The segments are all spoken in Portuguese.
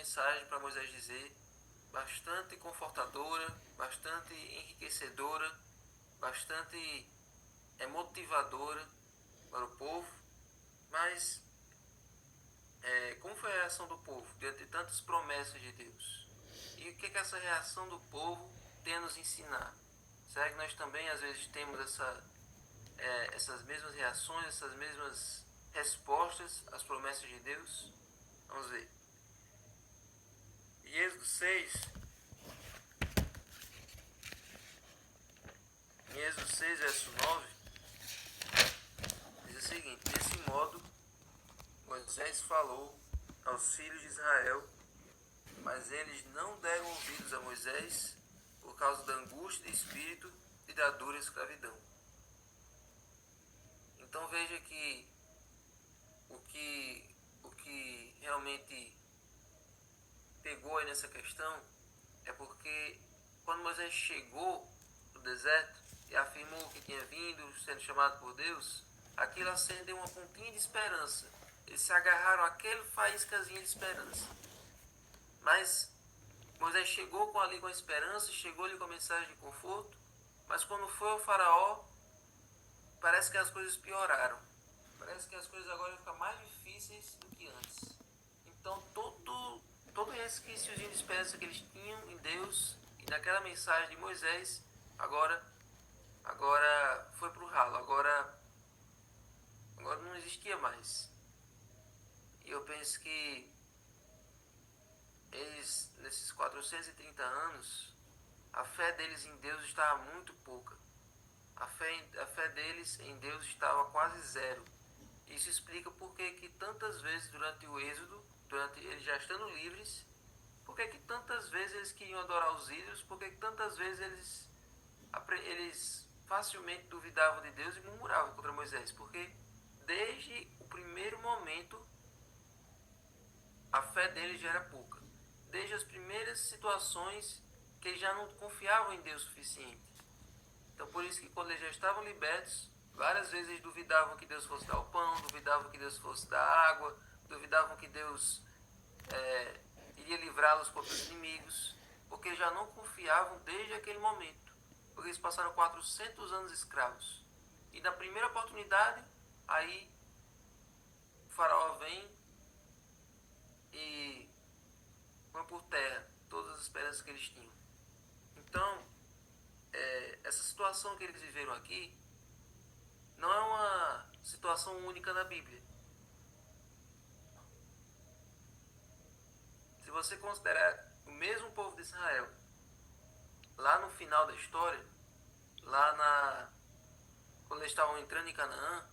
mensagem para Moisés dizer, bastante confortadora, bastante enriquecedora, bastante motivadora para o povo. Mas como foi a reação do povo diante de tantas promessas de Deus? E o que essa reação do povo tem a nos ensinar? Será que nós também às vezes temos essas mesmas reações, essas mesmas respostas às promessas de Deus? Vamos ver. Em Êxodo 6, verso 9, diz o seguinte: desse modo, Moisés falou aos filhos de Israel, mas eles não deram ouvidos a Moisés por causa da angústia de espírito e da dura escravidão. Então veja que o que realmente pegou aí nessa questão é porque quando Moisés chegou no deserto e afirmou que tinha vindo, sendo chamado por Deus, aquilo acendeu uma pontinha de esperança. Eles se agarraram àquele faíscazinho de esperança. Mas Moisés chegou com a esperança, chegou-lhe com a mensagem de conforto, mas quando foi ao faraó, parece que as coisas pioraram. Parece que as coisas agora ficam mais difíceis do que antes. Então todo esse resquíciozinho de esperança que eles tinham em Deus e naquela mensagem de Moisés, agora foi pro ralo, agora não existia mais. E eu penso que eles, nesses 430 anos, a fé deles em Deus estava muito pouca. A fé deles em Deus estava quase zero. Isso explica por que tantas vezes durante o êxodo, durante eles já estando livres, por que tantas vezes eles queriam adorar os ídolos, por que tantas vezes eles facilmente duvidavam de Deus e murmuravam contra Moisés, porque desde o primeiro momento a fé deles já era pouca. Desde as primeiras situações que eles já não confiavam em Deus o suficiente. Então por isso que quando eles já estavam libertos, várias vezes eles duvidavam que Deus fosse dar o pão, duvidavam que Deus fosse dar água, duvidavam que Deus iria livrá-los contra os inimigos, porque já não confiavam desde aquele momento, porque eles passaram 400 anos escravos. E na primeira oportunidade, aí o faraó vem e põe por terra todas as esperanças que eles tinham. Então, essa situação que eles viveram aqui não é uma situação única na Bíblia. Se você considerar o mesmo povo de Israel, lá no final da história, quando eles estavam entrando em Canaã,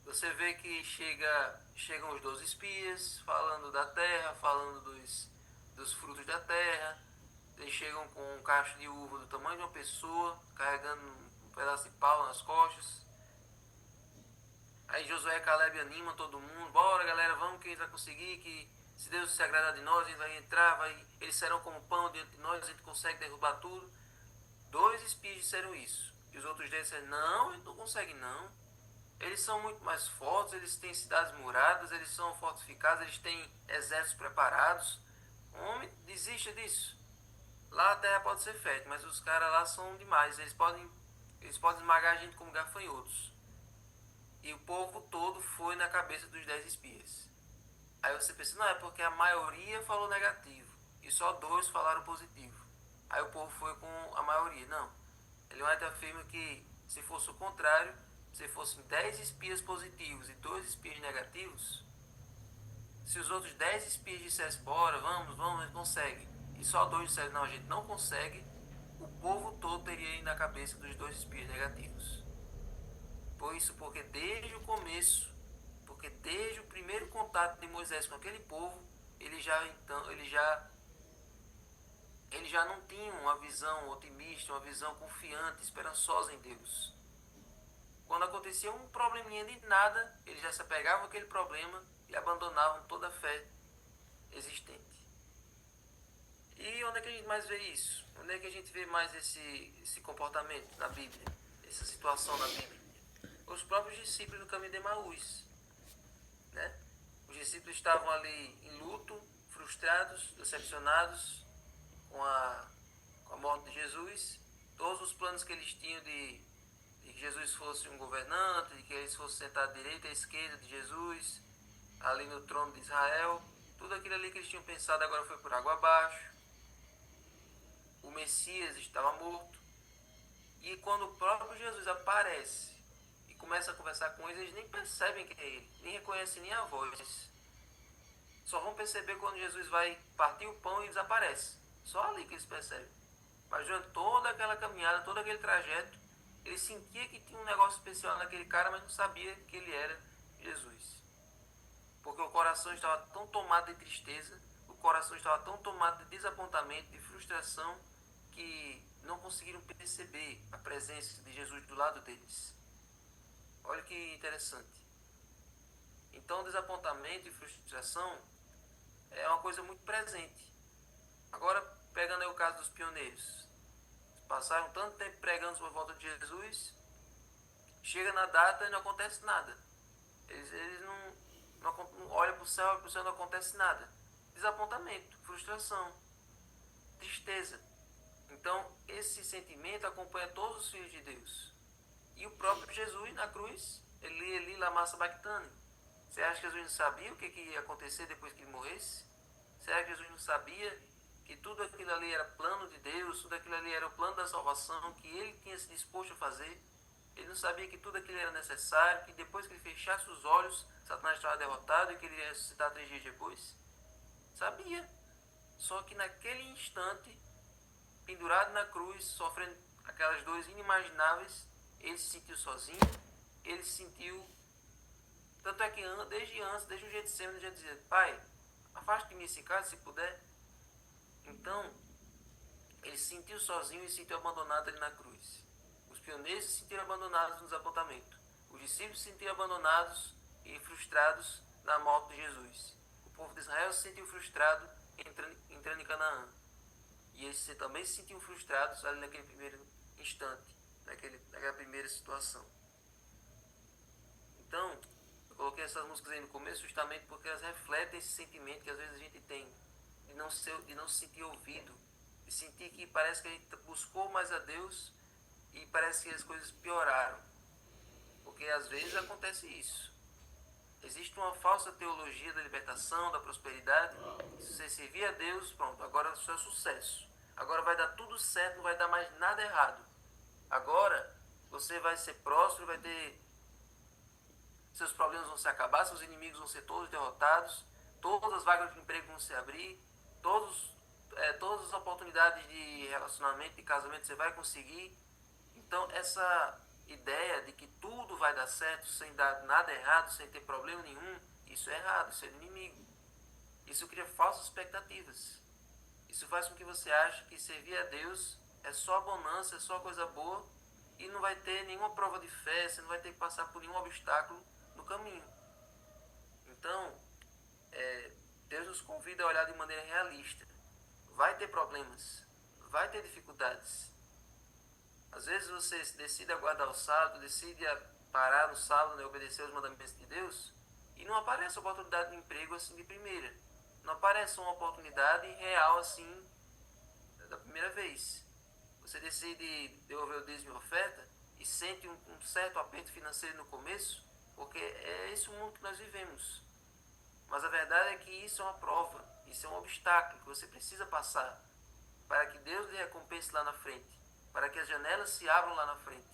você vê que chegam os 12 espias falando da terra, falando dos frutos da terra. Eles chegam com um cacho de uva do tamanho de uma pessoa, carregando um pedaço de pau nas costas. Aí Josué e Caleb animam todo mundo: bora galera, vamos que a gente vai conseguir, que se Deus se agradar de nós, a gente vai entrar, eles serão como pão diante de nós, a gente consegue derrubar tudo. 2 espias disseram isso. E os outros 10 disseram: não, a gente não consegue não. Eles são muito mais fortes, eles têm cidades muradas, eles são fortificados, eles têm exércitos preparados. Homem, desista disso. Lá a terra pode ser fértil, mas os caras lá são demais. Eles podem esmagar a gente como gafanhotos. E o povo todo foi na cabeça dos 10 espias. Aí você pensa: não, é porque a maioria falou negativo e só 2 falaram positivo. Aí o povo foi com a maioria. Não. Ele mais afirma que se fosse o contrário, se fossem 10 espias positivos e 2 espias negativos, se os outros 10 espias dissessem: bora, vamos, a gente consegue, e só 2 disseram: não, a gente não consegue, o povo todo teria ido na cabeça dos 2 espias negativos. Por isso, porque desde o começo, porque desde o primeiro contato de Moisés com aquele povo, ele já não tinha uma visão otimista, uma visão confiante, esperançosa em Deus. Quando acontecia um probleminha de nada, eles já se apegavam àquele problema e abandonavam toda a fé existente. E onde é que a gente mais vê isso? Onde é que a gente vê mais esse comportamento na Bíblia? Essa situação na Bíblia? Os próprios discípulos do caminho de Emaús, né? Os discípulos estavam ali em luto, frustrados, frustrados, decepcionados com a morte de Jesus. Todos os planos que eles tinham de que Jesus fosse um governante, de que eles fossem sentar à direita e à esquerda de Jesus, ali no trono de Israel, tudo aquilo ali que eles tinham pensado agora foi por água abaixo. O Messias estava morto. E quando o próprio Jesus aparece e começa a conversar com eles nem percebem que é ele, nem reconhecem nem a voz. Só vão perceber quando Jesus vai partir o pão e desaparece. Só ali que eles percebem. Mas durante toda aquela caminhada, todo aquele trajeto, ele sentia que tinha um negócio especial naquele cara, mas não sabia que ele era Jesus. Porque o coração estava tão tomado de tristeza, o coração estava tão tomado de desapontamento, de frustração, que não conseguiram perceber a presença de Jesus do lado deles. Olha que interessante. Então, desapontamento e frustração é uma coisa muito presente. Agora, pegando aí o caso dos pioneiros. Passaram tanto tempo pregando por volta de Jesus, chega na data e não acontece nada. Eles não olham para o céu e não acontece nada. Desapontamento, frustração, tristeza. Então, esse sentimento acompanha todos os filhos de Deus. E o próprio Jesus na cruz, Eli lama sabachthani. Você acha que Jesus não sabia o que ia acontecer depois que ele morresse? Será que Jesus não sabia que tudo aquilo ali era plano de Deus, tudo aquilo ali era o plano da salvação, que ele tinha se disposto a fazer? Ele não sabia que tudo aquilo era necessário, que depois que ele fechasse os olhos, Satanás estava derrotado e que ele ia ressuscitar 3 dias depois? Sabia. Só que naquele instante, pendurado na cruz, sofrendo aquelas dores inimagináveis, ele se sentiu sozinho, ele se sentiu... Tanto é que desde o Getsemane, ele já dizia: Pai, afaste de mim esse cálice se puder. Então, ele se sentiu sozinho e se sentiu abandonado ali na cruz. Os pioneiros se sentiram abandonados no desapontamento. Os discípulos se sentiram abandonados e frustrados na morte de Jesus. O povo de Israel se sentiu frustrado entrando em Canaã. E eles também se sentiam frustrados ali naquele primeiro instante, naquela primeira situação. Então, eu coloquei essas músicas aí no começo justamente porque elas refletem esse sentimento que às vezes a gente tem de não se sentir ouvido, de sentir que parece que a gente buscou mais a Deus e parece que as coisas pioraram. Porque às vezes acontece isso. Existe uma falsa teologia da libertação, da prosperidade. Se você servir a Deus, pronto, agora isso é sucesso. Agora vai dar tudo certo, não vai dar mais nada errado. Agora você vai ser próspero, vai ter... Seus problemas vão se acabar, seus inimigos vão ser todos derrotados, todas as vagas de emprego vão se abrir, todas as oportunidades de relacionamento, de casamento você vai conseguir. Então essa ideia de que tudo vai dar certo sem dar nada errado, sem ter problema nenhum, isso é errado, isso é do inimigo. Isso cria falsas expectativas. Isso faz com que você ache que servir a Deus é só bonança, é só coisa boa e não vai ter nenhuma prova de fé, você não vai ter que passar por nenhum obstáculo no caminho. Então, Deus nos convida a olhar de maneira realista. Vai ter problemas, vai ter dificuldades. Às vezes você decide aguardar o sábado, decide parar no sábado e obedecer aos mandamentos de Deus e não aparece a oportunidade de emprego assim de primeira. Não aparece uma oportunidade real assim da primeira vez. Você decide devolver o dízimo e oferta e sente um certo aperto financeiro no começo, porque é esse o mundo que nós vivemos. Mas a verdade é que isso é uma prova, isso é um obstáculo que você precisa passar para que Deus lhe recompense lá na frente, para que as janelas se abram lá na frente.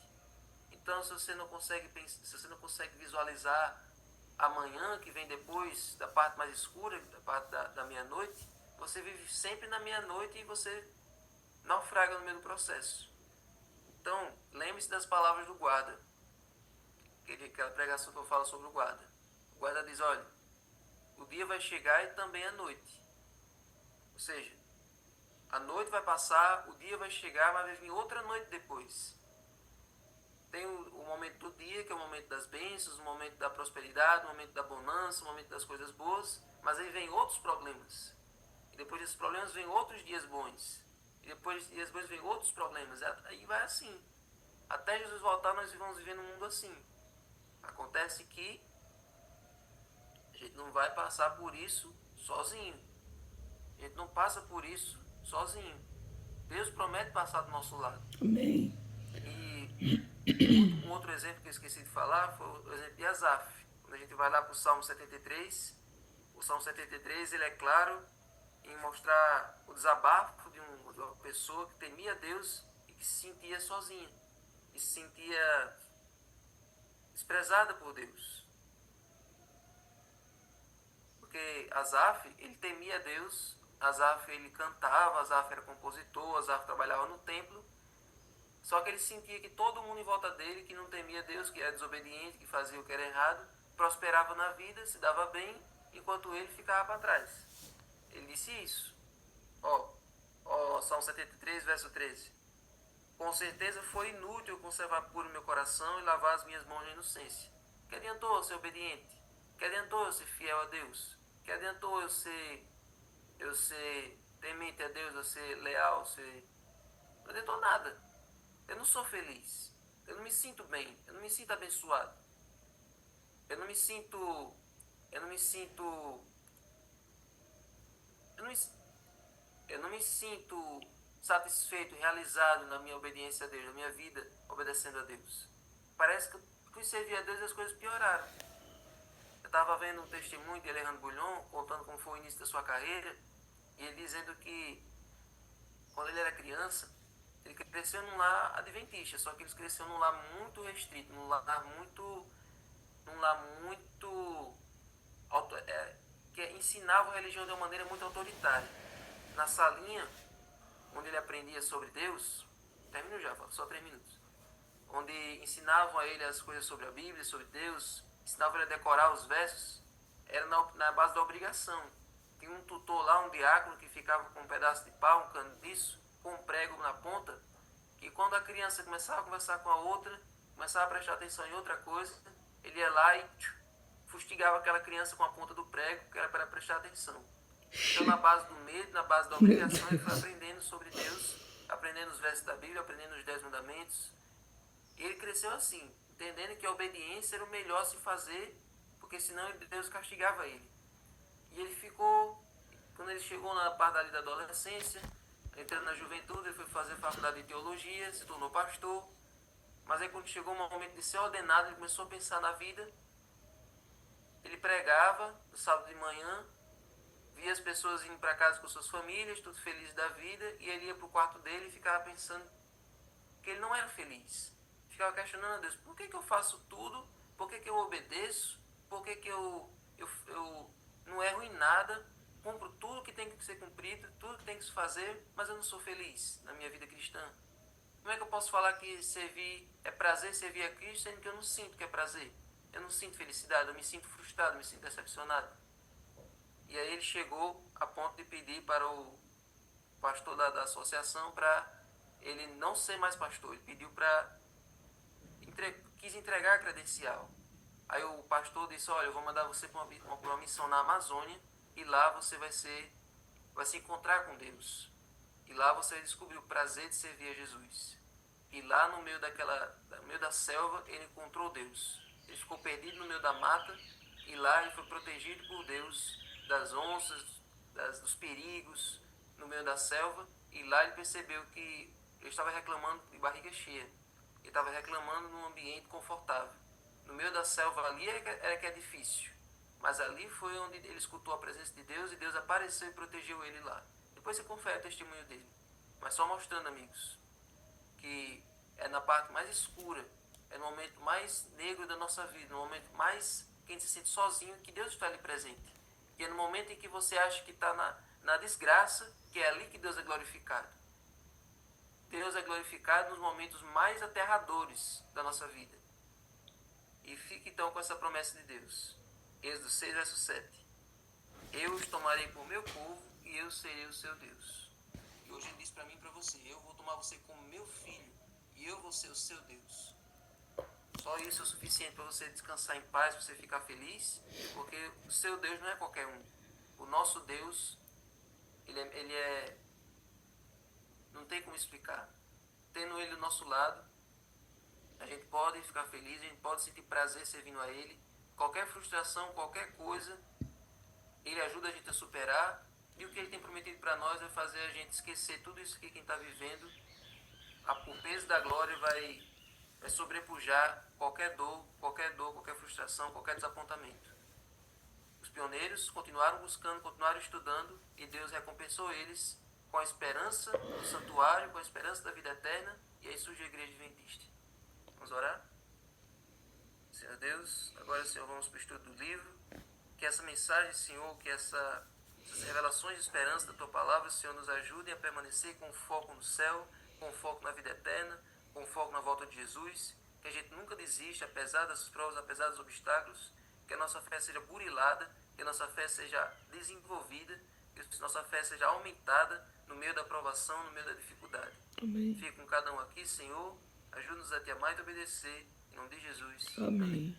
Então, se você não consegue visualizar amanhã que vem depois da parte mais escura, da parte da meia-noite, você vive sempre na meia-noite e você naufraga no meio do processo. Então, lembre-se das palavras do guarda, aquela pregação que eu falo sobre o guarda. O guarda diz: olha, o dia vai chegar e também a noite. Ou seja, a noite vai passar, o dia vai chegar, mas vai vir outra noite depois. Tem o momento do dia, que é o momento das bênçãos, o momento da prosperidade, o momento da bonança, o momento das coisas boas, mas aí vem outros problemas. E depois desses problemas vem outros dias bons. E depois desses dias bons vem outros problemas. Aí vai assim. Até Jesus voltar, nós vamos viver num mundo assim. Acontece que a gente não vai passar por isso sozinho. passa por isso sozinho. Deus promete passar do nosso lado. Amém. E um outro exemplo que eu esqueci de falar foi o exemplo de Asaf. Quando a gente vai lá para o Salmo 73, o Salmo 73 ele é claro em mostrar o desabafo de uma pessoa que temia Deus e que se sentia sozinha, e se sentia desprezada por Deus. Porque Asaf, ele temia Deus, Asaf ele cantava, Asaf era compositor, Asaf trabalhava no templo, só que ele sentia que todo mundo em volta dele, que não temia Deus, que era desobediente, que fazia o que era errado, prosperava na vida, se dava bem, enquanto ele ficava para trás. Ele disse isso. Salmo 73, verso 13. Com certeza foi inútil conservar puro meu coração e lavar as minhas mãos de inocência. Que adiantou eu ser obediente? Que adiantou eu ser fiel a Deus? Que adiantou eu ser temente a Deus, eu ser leal, Não adiantou nada. Eu não sou feliz. Eu não me sinto bem. Eu não me sinto abençoado. Eu não me sinto... Eu não me sinto... Eu não me sinto satisfeito, realizado na minha obediência a Deus, na minha vida obedecendo a Deus. Parece que eu fui servir a Deus e as coisas pioraram. Eu estava vendo um testemunho de Alejandro Bulhon, contando como foi o início da sua carreira, e ele dizendo que quando ele era criança, ele cresceu num lar adventista, só que ele cresceu num lar muito restrito, num lar muito que ensinava a religião de uma maneira muito autoritária. Na salinha, onde ele aprendia sobre Deus, termino já, só 3 minutos, onde ensinavam a ele as coisas sobre a Bíblia, sobre Deus, ensinavam ele a decorar os versos, era na base da obrigação. Tinha um tutor lá, um diácono, que ficava com um pedaço de pau, um caniço, com um prego na ponta, que quando a criança começava a conversar com a outra, começava a prestar atenção em outra coisa, ele ia lá e fustigava aquela criança com a ponta do prego, que era para prestar atenção. Então, na base do medo, na base da obrigação, ele foi aprendendo sobre Deus, aprendendo os versos da Bíblia, aprendendo os 10 mandamentos. E ele cresceu assim, entendendo que a obediência era o melhor a se fazer, porque senão Deus castigava ele. E ele ficou, quando ele chegou na parte ali da adolescência, entrando na juventude, ele foi fazer faculdade de teologia, se tornou pastor. Mas aí quando chegou o momento de ser ordenado, ele começou a pensar na vida. Ele pregava no sábado de manhã, via as pessoas indo para casa com suas famílias, tudo feliz da vida, e ele ia para o quarto dele e ficava pensando que ele não era feliz. Ficava questionando a Deus, por que eu faço tudo? Por que eu obedeço? Por que eu não erro em nada? Cumpro tudo que tem que ser cumprido, tudo que tem que se fazer, mas eu não sou feliz na minha vida cristã. Como é que eu posso falar que é prazer servir a Cristo, sendo que eu não sinto que é prazer? Eu não sinto felicidade, eu me sinto frustrado, eu me sinto decepcionado. E aí ele chegou a ponto de pedir para o pastor da associação para ele não ser mais pastor. Ele pediu quis entregar a credencial. Aí o pastor disse, olha, eu vou mandar você para uma missão na Amazônia, e lá você vai se encontrar com Deus. E lá você vai descobrir o prazer de servir a Jesus. E lá no meio da selva, ele encontrou Deus. Ele ficou perdido no meio da mata, e lá ele foi protegido por Deus das onças, dos perigos no meio da selva. E lá ele percebeu que ele estava reclamando de barriga cheia. Ele estava reclamando num ambiente confortável. No meio da selva ali era que é difícil. Mas ali foi onde ele escutou a presença de Deus, e Deus apareceu e protegeu ele lá. Depois você confere o testemunho dele. Mas só mostrando, amigos, que é na parte mais escura, é no momento mais negro da nossa vida, no momento mais que a gente se sente sozinho, que Deus está ali presente. E é no momento em que você acha que está na desgraça, que é ali que Deus é glorificado. Deus é glorificado nos momentos mais aterradores da nossa vida. E fique então com essa promessa de Deus. Êxodo 6, verso 7. Eu os tomarei por meu povo e eu serei o seu Deus. E hoje ele diz para mim e para você, eu vou tomar você como meu filho e eu vou ser o seu Deus. Só isso é o suficiente para você descansar em paz, para você ficar feliz, porque o seu Deus não é qualquer um. O nosso Deus, não tem como explicar. Tendo ele do nosso lado, a gente pode ficar feliz, a gente pode sentir prazer servindo a ele. Qualquer frustração, qualquer coisa, ele ajuda a gente a superar. E o que Ele tem prometido para nós é fazer a gente esquecer tudo isso que quem está vivendo, o peso da glória vai sobrepujar qualquer dor, qualquer frustração, qualquer desapontamento. Os pioneiros continuaram buscando, continuaram estudando, e Deus recompensou eles com a esperança do santuário, com a esperança da vida eterna, e aí surge a igreja adventista. Vamos orar? Senhor Deus, agora, Senhor, vamos para o estudo do livro. Que essa mensagem, Senhor, que essas revelações de esperança da Tua Palavra, Senhor, nos ajudem a permanecer com foco no céu, com foco na vida eterna, com foco na volta de Jesus. Que a gente nunca desista, apesar das provas, apesar dos obstáculos. Que a nossa fé seja burilada, que a nossa fé seja desenvolvida, que a nossa fé seja aumentada no meio da provação, no meio da dificuldade. Amém. Fique com cada um aqui, Senhor. Ajuda-nos a te amar e te obedecer. Em nome de Jesus. Amém.